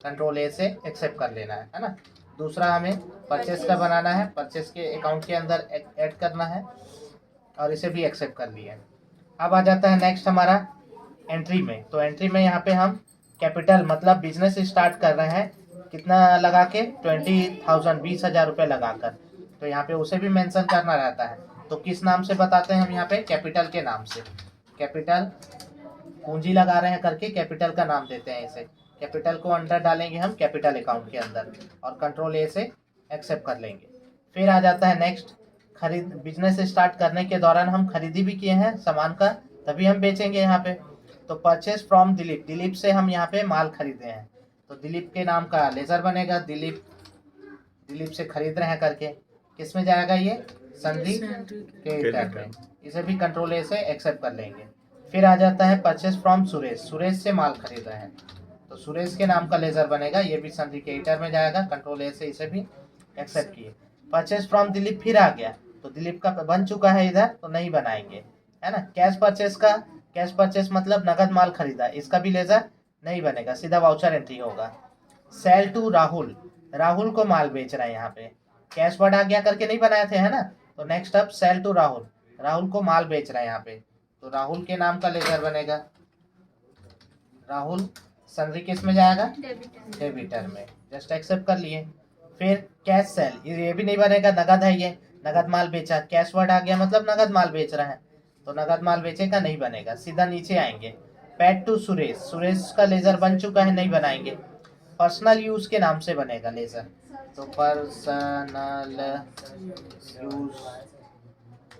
Control ए से accept कर लेना है ना। दूसरा हमें परचेस का बनाना है, परचेस के अकाउंट के अंदर ऐड करना है और इसे भी एक्सेप्ट कर लिया। अब आ जाता है नेक्स्ट हमारा एंट्री में। तो एंट्री में यहाँ पे हम कैपिटल मतलब बिजनेस स्टार्ट कर रहे हैं कितना लगा के 20,000 20,000 रुपये लगाकर। तो यहाँ पे उसे भी मेंशन करना रहता है। तो किस नाम से बताते हैं हम यहाँ पे, कैपिटल के नाम से। कैपिटल पूंजी लगा रहे हैं करके कैपिटल का नाम देते हैं इसे। कैपिटल को अंडर डालेंगे हम कैपिटल अकाउंट के अंदर और कंट्रोल ए से एक्सेप्ट कर लेंगे। फिर आ जाता है नेक्स्ट, खरीद। बिजनेस स्टार्ट करने के दौरान हम खरीदी भी किए हैं सामान का, तभी हम बेचेंगे यहाँ पे। तो परचेज फ्रॉम दिलीप, दिलीप से हम यहाँ पे माल खरीदे हैं तो दिलीप के नाम का लेजर बनेगा। दिलीप, दिलीप से खरीद रहे हैं करके किस में जाएगा ये, सन्धि क्रेडिटर में। इसे भी कंट्रोल ए से एक्सेप्ट कर लेंगे। फिर आ जाता है परचेज फ्रॉम सुरेश, सुरेश से माल खरीद रहे हैं तो सुरेश के नाम का लेजर बनेगा, ये भी सन्धि क्रेडिटर में जाएगा, कंट्रोल ए से इसे भी एक्सेप्ट किए। परचेज फ्रॉम दिलीप फिर आ गया तो दिलीप का बन चुका है इधर तो नहीं बनाएंगे, है ना। कैश परचेस का, कैश परचेस मतलब नगद माल खरीदा, इसका भी लेजर नहीं बनेगा, सीधा वाउचर एंट्री होगा। सेल टू राहुल, राहुल को माल बेच रहा है यहाँ पे, कैश वर्ड आ गया करके नहीं बनाए थे, है ना। तो नेक्स्ट अब सेल टू राहुल, राहुल को माल बेच रहा है यहाँ पे तो राहुल के नाम का लेजर बनेगा। राहुल सन्धि किस में जाएगा, डेबिटर में, जस्ट एक्सेप्ट कर लिए। फिर कैश सेल, ये भी नहीं बनेगा, नगद है ये, नगद माल बेचा, कैश वर्ड आ गया मतलब नगद माल बेच रहा है तो नगद माल बेचेगा, नहीं बनेगा, सीधा नीचे आएंगे। पेड टू सुरेश, सुरेश का लेजर बन चुका है, नहीं बनाएंगे। पर्सनल यूज के नाम से बनेगा लेजर तो पर्सनल यूज,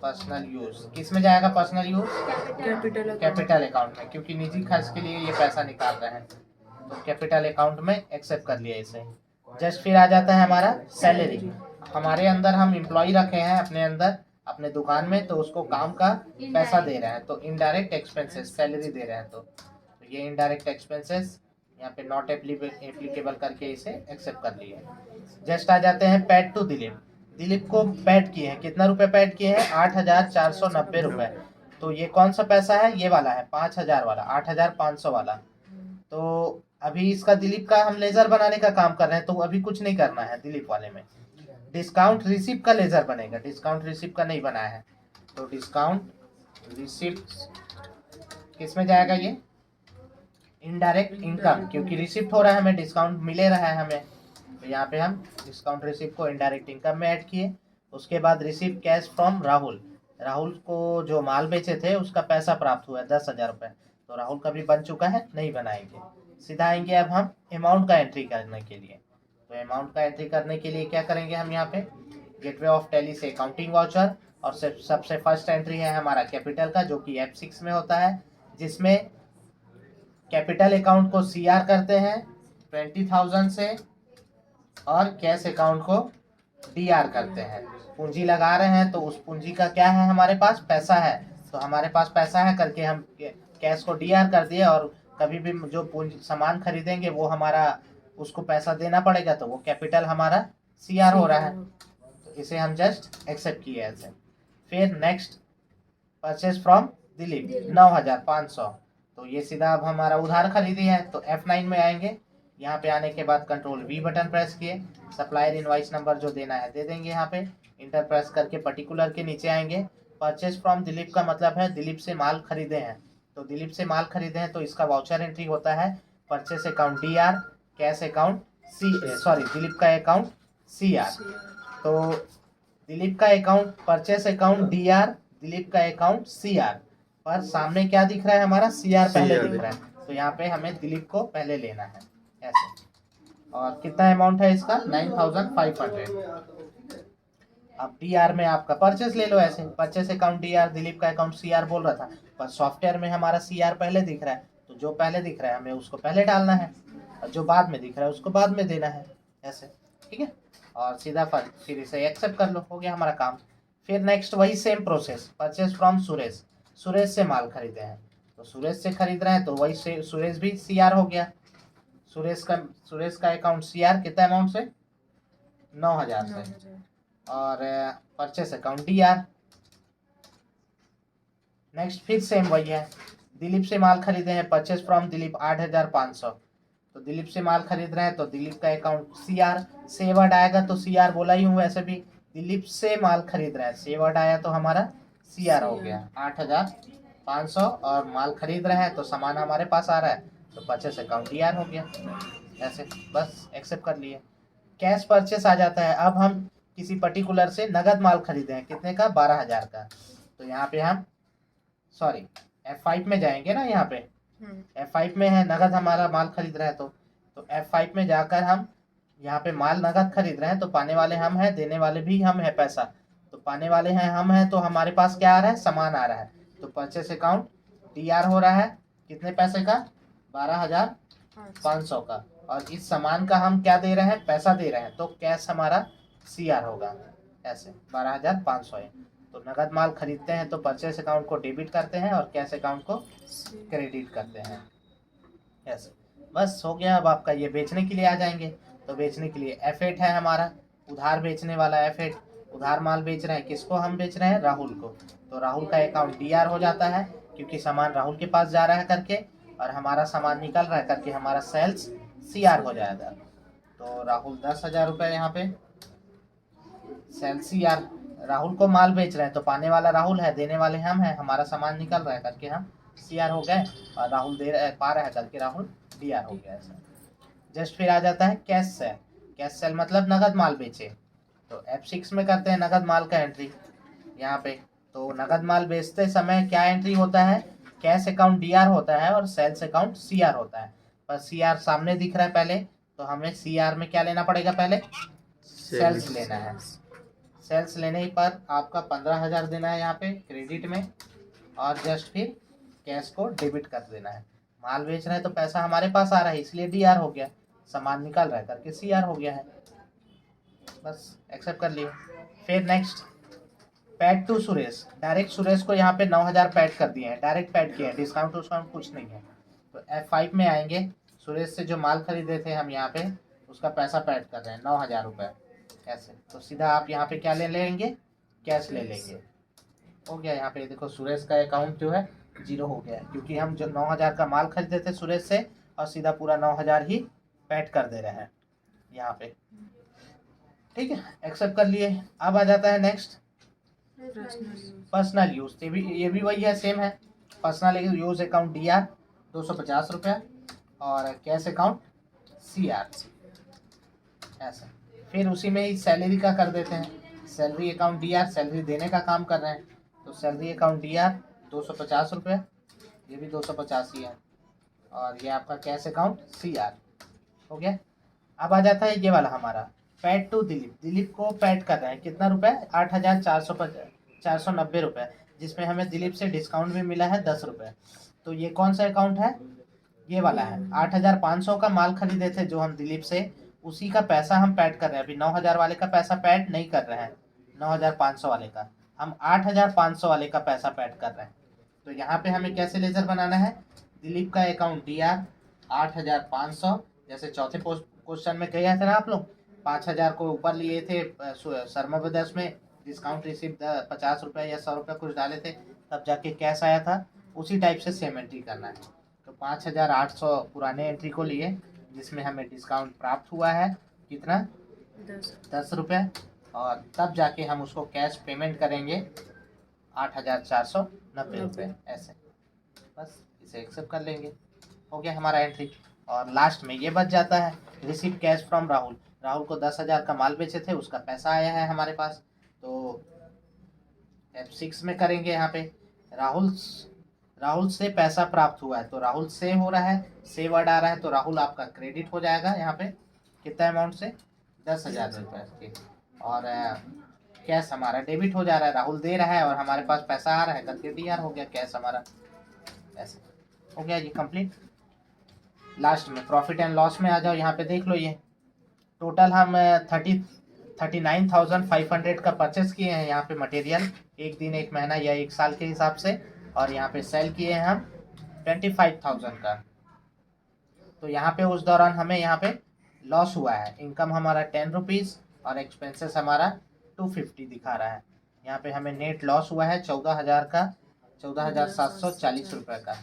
पर्सनल यूज किस में जाएगा, पर्सनल यूज कैपिटल अकाउंट में, क्योंकि निजी खर्च के लिए ये पैसा निकाल रहे हैं तो कैपिटल अकाउंट में एक्सेप्ट कर लिया इसे। जस्ट फिर आ जाता है हमारा सैलरी। हमारे अंदर हम एम्प्लॉय रखे हैं अपने अंदर अपने दुकान में तो उसको काम का पैसा दे रहे हैं तो इनडायरेक्ट एक्सपेंसेस, सैलरी दे रहे हैं तो ये इनडायरेक्ट एक्सपेंसेस यहाँ पे नॉट एप्लीकेबल करके इसे एक्सेप्ट कर लिए। जस्ट आ जाते हैं पेड टू दिलीप, दिलीप को पेड किए हैं, कितना रुपए पेड किए हैं, 8,490 रुपए। तो ये कौन सा पैसा है, ये वाला है 5,000 वाला, 8,500 वाला। तो अभी इसका दिलीप का हम लेजर बनाने का काम कर रहे हैं तो अभी कुछ नहीं करना है दिलीप वाले में। डिस्काउंट रिसिप्ट का लेजर बनेगा, डिस्काउंट रिसिप्ट का नहीं बनाया है तो डिस्काउंट रिसिप्ट किस में जाएगा, ये इनडायरेक्ट इनकम, क्योंकि रिसिप्ट हो रहा है हमें, डिस्काउंट मिले रहा है हमें तो यहाँ पे हम डिस्काउंट रिसिप्ट को इनडायरेक्ट इनकम में ऐड किए। उसके बाद receipt cash from Rahul, Rahul को जो माल बेचे थे उसका पैसा प्राप्त हुआ है 10,000 रुपये तो राहुल का भी बन चुका है, नहीं बनाएंगे। सीधा आएंगे अब हम अमाउंट का एंट्री करने के लिए। तो अमाउंट का एंट्री करने के लिए क्या करेंगे हम, यहाँ पे गेटवे ऑफ टैली से अकाउंटिंग वाउचर और सबसे फर्स्ट एंट्री है हमारा कैपिटल का जो कि F6 में होता है, जिसमें कैपिटल अकाउंट को CR करते हैं 20,000 से और कैश अकाउंट को DR करते हैं। पूंजी लगा रहे हैं तो उस पूंजी का क्या है, हमारे पास पैसा है तो हमारे पास पैसा है करके हम कैश को DR कर दिए और कभी भी जो पूंजी सामान खरीदेंगे वो हमारा उसको पैसा देना पड़ेगा तो वो कैपिटल हमारा CR हो रहा है तो इसे हम जस्ट एक्सेप्ट किए ऐसे। फिर नेक्स्ट परचेज फ्रॉम दिलीप 9,500 तो ये सीधा अब हमारा उधार खरीदी है तो F9 में आएंगे। यहाँ पे आने के बाद कंट्रोल V बटन प्रेस किए, सप्लायर इनवाइस नंबर जो देना है दे देंगे, यहाँ पे इंटर प्रेस करके पर्टिकुलर के नीचे आएंगे। परचेज फ्रॉम दिलीप का मतलब है दिलीप से माल खरीदे हैं तो दिलीप से माल खरीदे हैं तो इसका वाउचर एंट्री होता है purchase account DR, cash account Dilip का अकाउंट CR। तो दिलीप का account purchase account DR, Dilip का अकाउंट CR, पर सामने क्या दिख रहा है हमारा, CR पहले दिख रहा है तो यहाँ पे हमें दिलीप को पहले लेना है ऐसे। और कितना अमाउंट है इसका, 9,500। अब DR में आपका परचेस ले लो ऐसे, परचेस अकाउंट DR, दिलीप का अकाउंट CR बोल रहा था पर सॉफ्टवेयर में हमारा CR पहले दिख रहा है तो जो पहले दिख रहा है हमें उसको पहले डालना है और जो बाद में दिख रहा है उसको बाद में देना है ऐसे, ठीक है। और सीधा फिर इसे एक्सेप्ट कर लो, हो गया हमारा काम। फिर नेक्स्ट वही same process, purchase from Suresh, Suresh से माल खरीदे हैं तो सुरेश से खरीद रहे हैं तो वही से सुरेश भी CR हो गया। सुरेश का अकाउंट CR कितना अमाउंट से, 9,000 से और परचेस अकाउंट DR। नेक्स्ट फिर सेम वही है, दिलीप से माल खरीदे हैं, परचेस फ्रॉम दिलीप 8,500 तो दिलीप से माल खरीद रहे हैं तो दिलीप का अकाउंट CR, से वर्ड आएगा तो CR बोला ही हूँ। वैसे भी दिलीप से माल खरीद रहे हैं, से वर्ड आया तो हमारा CR हो गया 8,500, और माल खरीद रहे हैं तो सामान हमारे पास आ रहा है तो परचेस अकाउंट DR हो गया। ऐसे बस एक्सेप्ट कर लिए। कैश परचेस आ जाता है। अब हम किसी पर्टिकुलर से नगद माल खरीदे हैं, कितने का, 12,000 का। तो यहाँ पे हम सॉरी F5 में जाएंगे ना, यहाँ पे F5 में है नगद हमारा माल खरीद रहे हैं तो F5 में जाकर हम यहाँ पे माल नगद खरीद रहे हैं तो पाने वाले हम हैं, देने वाले भी हम हैं। पैसा तो पाने वाले हैं हम हैं, तो हमारे पास क्या आ रहा है, सामान आ रहा है। तो परचेस अकाउंट DR हो रहा है कितने पैसे का, 12,500 का। और इस सामान का हम क्या दे रहे हैं, पैसा दे रहे हैं, तो कैश हमारा CR होगा। ऐसे 12,500 है। तो नगद माल खरीदते हैं तो परचेस अकाउंट को डेबिट करते हैं और कैश अकाउंट को क्रेडिट करते हैं। ऐसे बस हो गया। अब आपका ये बेचने के लिए आ जाएंगे। तो बेचने के लिए F8 है हमारा, उधार बेचने वाला F8। उधार माल बेच रहे हैं, किसको हम बेच रहे हैं, राहुल को। तो राहुल का अकाउंट DR हो जाता है क्योंकि सामान राहुल के पास जा रहा है करके, और हमारा सामान निकल रहा है करके हमारा सेल्स CR हो जाएगा। तो राहुल 10,000 रुपये यहाँ पे सेल्स CR। राहुल को माल बेच रहे हैं तो पाने वाला राहुल है, देने वाले हम हैं, हमारा सामान निकल रहा है करके हम CR हो गए, और राहुल दे रहा है, पा रहा है करके राहुल DR हो गया। ऐसा जस्ट फिर आ जाता है कैश सेल। कैश सेल मतलब नगद माल बेचे। तो F6 में करते हैं नगद माल का एंट्री यहाँ पे। तो नगद माल बेचते समय क्या एंट्री होता है, कैश अकाउंट DR होता है और सेल्स अकाउंट CR होता है। पर CR सामने दिख रहा है पहले, तो हमें CR में क्या लेना पड़ेगा, पहले सेल्स लेना है। सेल्स लेने पर आपका 15,000 देना है यहाँ पे क्रेडिट में, और जस्ट फिर कैश को डेबिट कर देना है। माल बेच रहे हैं तो पैसा हमारे पास आ रहा है इसलिए DR हो गया, सामान निकल रहा है करके CR हो गया है। बस एक्सेप्ट कर लिए। फिर next paid to Suresh. Direct Suresh को यहाँ पे 9,000 पैड कर दिए हैं, डायरेक्ट पैड किए हैं, डिस्काउंट उस्काउंट कुछ नहीं है। तो F5 में आएंगे, सुरेश से जो माल खरीदे थे हम यहाँ पे उसका पैसा पैड कर रहे हैं 9,000 रुपये। ऐसे तो सीधा आप यहाँ पे क्या ले लेंगे, कैश ले लेंगे। हो गया। यहाँ पे देखो सुरेश का अकाउंट जो है 0 हो गया क्योंकि हम जो 9,000 का माल खरीदे थे सुरेश से, और सीधा पूरा 9,000 ही पैड कर दे रहे हैं यहाँ पे। ठीक है, एक्सेप्ट कर लिए। अब आ जाता है नेक्स्ट पर्सनल यूज। ये भी वही है, सेम है। पर्सनल यूज अकाउंट DR 250 रुपये, और कैश अकाउंट CR। ऐसा फिर उसी में ही सैलरी का कर देते हैं। सैलरी अकाउंट DR, सैलरी देने का काम कर रहे हैं तो सैलरी अकाउंट DR 250 रुपये, ये भी 250 ही है, और ये आपका कैश अकाउंट CR हो गया। अब आ जाता है ये वाला हमारा पैड टू दिलीप। दिलीप को पैड कर रहे हैं कितना रुपए, 8,490 रुपये, जिसमें हमें दिलीप से डिस्काउंट भी मिला है 10 रुपये। तो ये कौन सा अकाउंट है, ये वाला है। 8,500 का माल खरीदे थे जो हम दिलीप से, उसी का पैसा हम पैड कर रहे हैं। अभी 9,000 वाले का पैसा पैड नहीं कर रहे हैं, 9,500 वाले का, हम 8,500 वाले का पैसा पैड कर रहे हैं। तो यहाँ पे हमें कैसे लेजर बनाना है, दिलीप का अकाउंट DR 8,500, जैसे चौथे क्वेश्चन में कहा था ना आप लोग, 5,000 को ऊपर लिए थे शर्मा ब्रदर्स में, डिस्काउंट रिसिप्ट 50 रुपये या 100 रुपये कुछ डाले थे, तब जाके कैश आया था। उसी टाइप से सेम एंट्री करना है। तो 5,800 पुराने एंट्री को लिए, जिसमें हमें डिस्काउंट प्राप्त हुआ है कितना, 10 रुपये, और तब जाके हम उसको कैश पेमेंट करेंगे 8,490 रुपये। ऐसे बस इसे एक्सेप्ट कर लेंगे, हो गया हमारा एंट्री। और लास्ट में ये बच जाता है receive cash from Rahul. Rahul को 10,000 का माल बेचे थे, उसका पैसा आया है हमारे पास। तो F6 में करेंगे यहाँ पे, राहुल से पैसा प्राप्त हुआ है, तो राहुल से हो रहा है, से वर्ड आ रहा है, तो राहुल आपका क्रेडिट हो जाएगा यहाँ पे कितना अमाउंट से, 10,000 रुपये के, और कैश हमारा डेबिट हो जा रहा है, राहुल दे रहा है और हमारे पास पैसा आ रहा है करके DR हो गया कैश हमारा। ऐसे हो गया ये कंप्लीट। लास्ट में प्रॉफिट एंड लॉस में आ जाओ, यहाँ पे देख लो। ये टोटल हम 39,500 का परचेस किए हैं यहाँ पे मटेरियल, एक दिन, एक महीना या एक साल के हिसाब से, और यहाँ पे सेल किए हैं हम 25,000 का। तो यहाँ पे उस दौरान हमें यहाँ पे लॉस हुआ है। इनकम हमारा 10 रुपीज़ और एक्सपेंसेस हमारा 250 दिखा रहा है। यहाँ पे हमें नेट लॉस हुआ है 14,000 का, 14,740 रुपये का,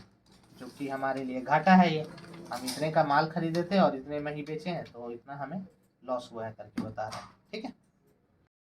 जो कि हमारे लिए घाटा है ये। हम इतने का माल खरीदे थे और इतने में ही बेचे हैं, तो इतना हमें लॉस हुआ है करके बता रहे हैं। ठीक है।